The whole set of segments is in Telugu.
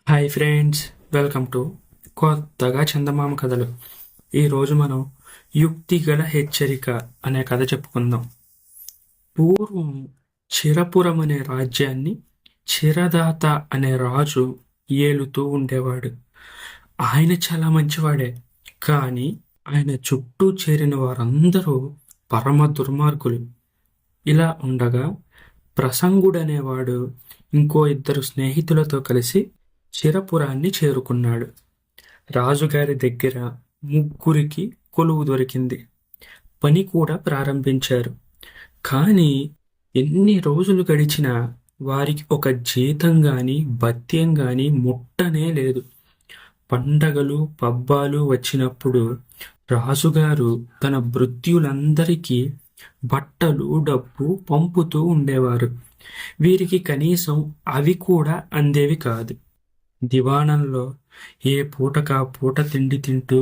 హాయ్ ఫ్రెండ్స్, వెల్కమ్ టు కొత్తగా చందమామ కథలు. ఈరోజు మనం యుక్తిగల హెచ్చరిక అనే కథ చెప్పుకుందాం. పూర్వం చిరపురం అనే రాజ్యాన్ని చిరదాత అనే రాజు ఏలుతూ ఉండేవాడు. ఆయన చాలా మంచివాడే, కానీ ఆయన చుట్టూ చేరిన వారందరూ పరమ దుర్మార్గులు. ఇలా ఉండగా ప్రసంగుడనేవాడు ఇంకో ఇద్దరు స్నేహితులతో కలిసి చిరపురాన్ని చేరుకున్నాడు. రాజుగారి దగ్గర ముగ్గురికి కొలువు దొరికింది. పని కూడా ప్రారంభించారు. కానీ ఎన్ని రోజులు గడిచినా వారికి ఒక జీతం గాని భత్యం గాని ముట్టనే లేదు. పండగలు పబ్బాలు వచ్చినప్పుడు రాజుగారు తన భృత్యులందరికీ బట్టలు డబ్బు పంపుతూ ఉండేవారు. వీరికి కనీసం అవి కూడా అందేవి కాదు. దివాణంలో ఏ పూటకా పూట తిండి తింటూ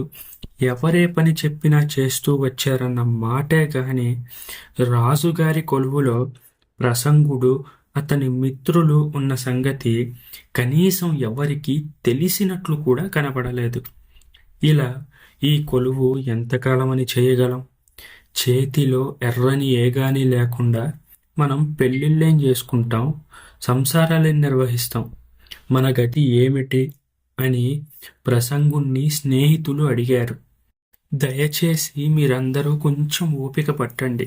ఎవరే పని చెప్పినా చేస్తూ వచ్చారన్న మాటే గాని రాజుగారి కొలువులో ప్రసంగుడు అతని మిత్రులు ఉన్న సంగతి కనీసం ఎవరికీ తెలిసినట్లు కూడా కనబడలేదు. ఇలా ఈ కొలువు ఎంతకాలమని చేయగలం? చేతిలో ఎర్రని ఏగాని లేకుండా మనం పెళ్ళిళ్ళేం చేసుకుంటాం, సంసారాలేం నిర్వహిస్తాం, మన గతి ఏమిటి అని ప్రసంగుణ్ణి స్నేహితులు అడిగారు. దయచేసి మీరందరూ కొంచెం ఓపిక పట్టండి.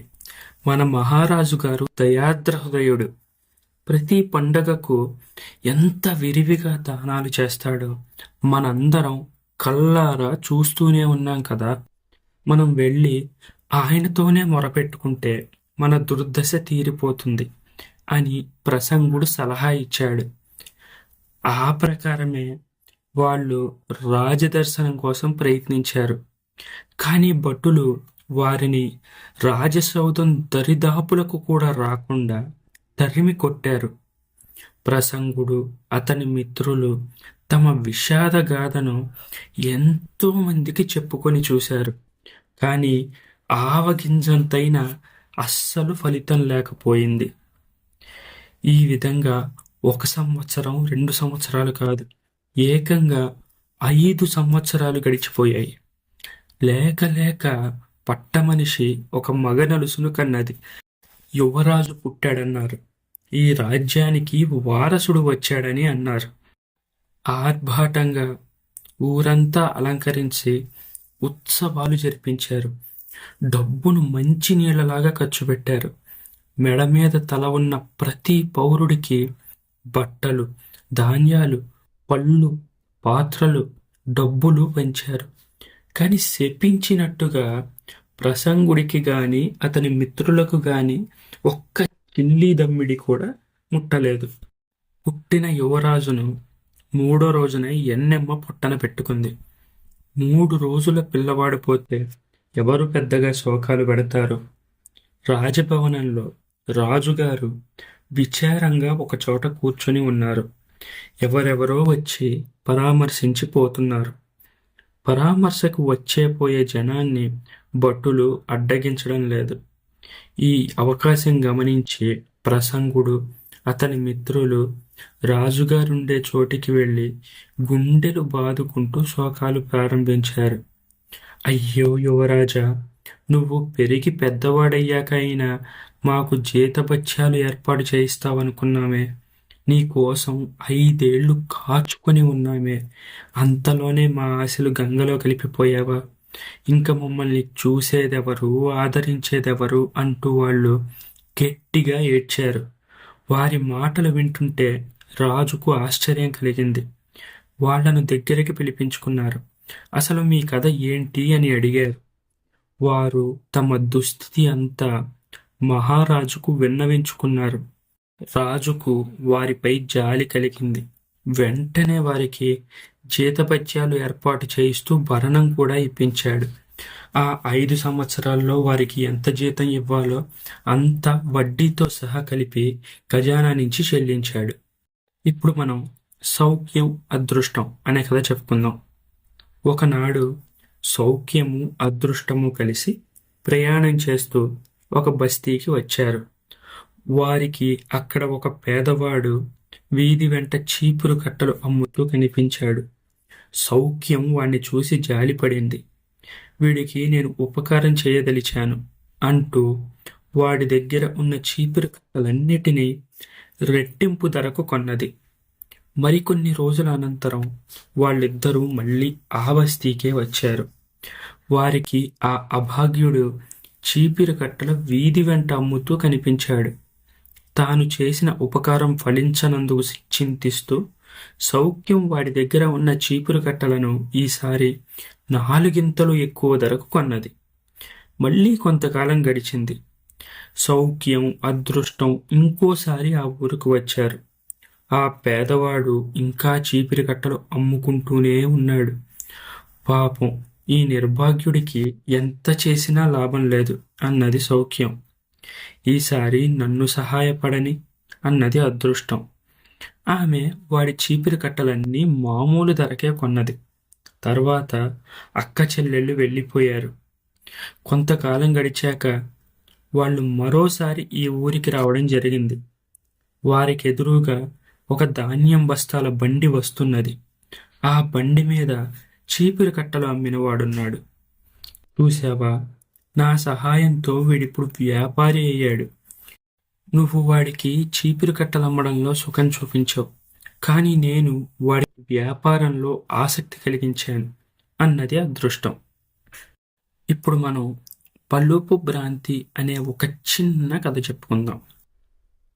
మన మహారాజు గారు దయాద్ర హృదయుడు. ప్రతి పండగకు ఎంత విరివిగా దానాలు చేస్తాడో మనందరం కళ్ళారా చూస్తూనే ఉన్నాం కదా. మనం వెళ్ళి ఆయనతోనే మొరపెట్టుకుంటే మన దుర్దశ తీరిపోతుంది అని ప్రసంగుడు సలహా ఇచ్చాడు. ఆ ప్రకారమే వాళ్ళు రాజదర్శనం కోసం ప్రయత్నించారు. కానీ భటులు వారిని రాజసౌధం దరిదాపులకు కూడా రాకుండా తరిమి కొట్టారు. ప్రసంగుడు అతని మిత్రులు తమ విషాద గాథను ఎంతో మందికి చెప్పుకొని చూశారు. కానీ ఆవగింజంతైనా అస్సలు ఫలితం లేకపోయింది. ఈ విధంగా 1 సంవత్సరం 2 సంవత్సరాలు కాదు, ఏకంగా 5 సంవత్సరాలు గడిచిపోయాయి. లేక లేక పట్టమనిషి ఒక మగ నలుసును కన్నది. యువరాజు పుట్టాడన్నారు. ఈ రాజ్యానికి వారసుడు వచ్చాడని అన్నారు. ఆర్భాటంగా ఊరంతా అలంకరించి ఉత్సవాలు జరిపించారు. డబ్బును మంచి నీళ్లలాగా ఖర్చు పెట్టారు. మెడ మీద తల ఉన్న ప్రతి పౌరుడికి బట్టలు, ధాన్యాలు, పళ్ళు, పాత్రలు, డబ్బులు పంచారు. కానీ శపించినట్టుగా ప్రసంగుడికి గాని అతని మిత్రులకు గాని ఒక్క చిల్లి దమ్మిడి కూడా ముట్టలేదు. పుట్టిన యువరాజును 3వ రోజున ఎన్నెమ్మ పొట్టన పెట్టుకుంది. 3 రోజుల పిల్లవాడు పోతే ఎవరు పెద్దగా శోకాలు పెడతారు? రాజభవనంలో రాజుగారు విచారంగా ఒకచోట కూర్చొని ఉన్నారు. ఎవరెవరో వచ్చి పరామర్శించి పోతున్నారు. పరామర్శకు వచ్చేపోయే జనాన్ని భటులు అడ్డగించడం లేదు. ఈ అవకాశం గమనించి ప్రసంగుడు అతని మిత్రులు రాజుగారుండే చోటికి వెళ్ళి గుండెలు బాదుకుంటూ శోకాలు ప్రారంభించారు. అయ్యో యువరాజా, నువ్వు పెరిగి పెద్దవాడయ్యాక అయినా మాకు జీతభత్యాలు ఏర్పాటు చేయిస్తావనుకున్నామే. నీకోసం 5 ఏళ్ళు కాచుకొని ఉన్నామే. అంతలోనే మా ఆశలు గంగలో కలిపిపోయావా? ఇంక మమ్మల్ని చూసేదెవరు, ఆదరించేదెవరు అంటూ వాళ్ళు గట్టిగా ఏడ్చారు. వారి మాటలు వింటుంటే రాజుకు ఆశ్చర్యం కలిగింది. వాళ్లను దగ్గరికి పిలిపించుకున్నారు. అసలు మీ కథ ఏంటి అని అడిగారు. వారు తమ దుస్థితి అంతా మహారాజుకు విన్నవించుకున్నారు. రాజుకు వారిపై జాలి కలిగింది. వెంటనే వారికి జీతభత్యాలు ఏర్పాటు చేయిస్తూ భరణం కూడా ఇప్పించాడు. ఆ 5 సంవత్సరాల్లో వారికి ఎంత జీతం ఇవ్వాలో అంత వడ్డీతో సహా కలిపి ఖజానా నుంచి చెల్లించాడు. ఇప్పుడు మనం సౌఖ్యం అదృష్టం అనే కథ చెప్పుకుందాం. ఒకనాడు సౌఖ్యము అదృష్టము కలిసి ప్రయాణం చేస్తూ ఒక బస్తీకి వచ్చారు. వారికి అక్కడ ఒక పేదవాడు వీధి వెంట చీపురు కట్టలు అమ్ముతూ కనిపించాడు. సౌఖ్యం వాణ్ణి చూసి జాలిపడింది. వీడికి నేను ఉపకారం చేయదలిచాను అంటూ వాడి దగ్గర ఉన్న చీపురు కట్టలన్నిటినీ రెట్టింపు ధరకు కొన్నది. మరికొన్ని రోజుల అనంతరం వాళ్ళిద్దరూ మళ్ళీ ఆ బస్తీకే వచ్చారు. వారికి ఆ అభాగ్యుడు చీపిరి కట్టల వీధి వెంట అమ్ముతూ కనిపించాడు. తాను చేసిన ఉపకారం ఫలించనందుకు చింతిస్తూ సౌఖ్యం వాడి దగ్గర ఉన్న చీపురు కట్టలను ఈసారి 4 ఎక్కువ ధరకు కొన్నది. మళ్ళీ కొంతకాలం గడిచింది. సౌఖ్యం, అదృష్టం ఇంకోసారి ఆ ఊరుకు వచ్చారు. ఆ పేదవాడు ఇంకా చీపిరి కట్టలు అమ్ముకుంటూనే ఉన్నాడు. పాపం, ఈ నిర్భాగ్యుడికి ఎంత చేసినా లాభం లేదు అన్నది సౌఖ్యం. ఈసారి నన్ను సహాయపడని అన్నది అదృష్టం. ఆమె వాడి చీపిరి కట్టలన్నీ మామూలు ధరకే కొన్నది. తర్వాత అక్క చెల్లెళ్ళు వెళ్ళిపోయారు. కొంతకాలం గడిచాక వాళ్ళు మరోసారి ఈ ఊరికి రావడం జరిగింది. వారికి ఎదురుగా ఒక ధాన్యం బస్తాల బండి వస్తున్నది. ఆ బండి మీద చీపిరి కట్టలు అమ్మినవాడున్నాడు. చూసావా, నా సహాయంతో వీడిప్పుడు వ్యాపారి అయ్యాడు. నువ్వు వాడికి చీపిరి కట్టలు అమ్మడంలో సుఖం చూపించావు, కానీ నేను వాడి వ్యాపారంలో ఆసక్తి కలిగించాను అన్నది అదృష్టం. ఇప్పుడు మనం పలుపు భ్రాంతి అనే ఒక చిన్న కథ చెప్పుకుందాం.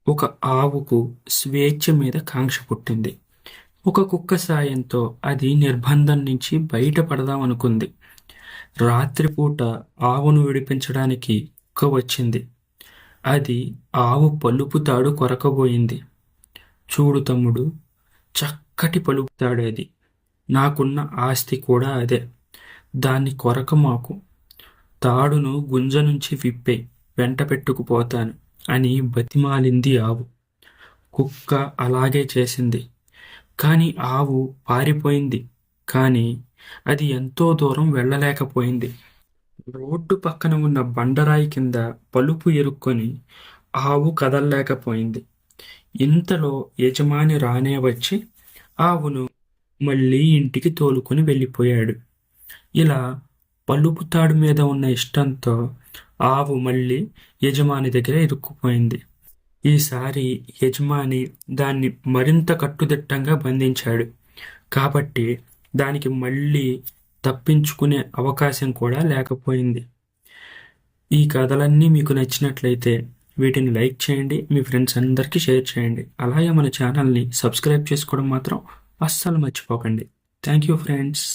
ఒక ఆవుకు స్వేచ్ఛ మీద కాంక్ష పుట్టింది. ఒక కుక్క సాయంతో అది నిర్బంధం నుంచి బయటపడదాం అనుకుంది. రాత్రిపూట ఆవును విడిపించడానికి కుక్క వచ్చింది. అది ఆవు పలుపు తాడు కొరకబోయింది. చూడు తమ్ముడు, చక్కటి పలుపు తాడు అది. నాకున్న ఆస్తి కూడా అదే. దాన్ని కొరక మాకు. తాడును గుంజ నుంచి విప్పే, వెంట పెట్టుకుపోతాను అని బతిమాలింది ఆవు. కుక్క అలాగే చేసింది. కానీ ఆవు పారిపోయింది. కానీ అది ఎంతో దూరం వెళ్ళలేకపోయింది. రోడ్డు పక్కన ఉన్న బండరాయి కింద పలుపు ఎరుక్కొని ఆవు కదలలేకపోయింది. ఇంతలో యజమాని రానే వచ్చి ఆవును మళ్ళీ ఇంటికి తోలుకొని వెళ్ళిపోయాడు. ఇలా పలుపు తాడు మీద ఉన్న ఇష్టంతో ఆవు మళ్ళీ యజమాని దగ్గర ఇరుక్కుపోయింది. ఈసారి యజమాని దాన్ని మరింత కట్టుదిట్టంగా బంధించాడు. కాబట్టి దానికి మళ్ళీ తప్పించుకునే అవకాశం కూడా లేకపోయింది. ఈ కథలన్నీ మీకు నచ్చినట్లయితే వీటిని లైక్ చేయండి, మీ ఫ్రెండ్స్ అందరికీ షేర్ చేయండి. అలాగే మన ఛానల్ని సబ్స్క్రైబ్ చేసుకోవడం మాత్రం అస్సలు మర్చిపోకండి. Thank you friends.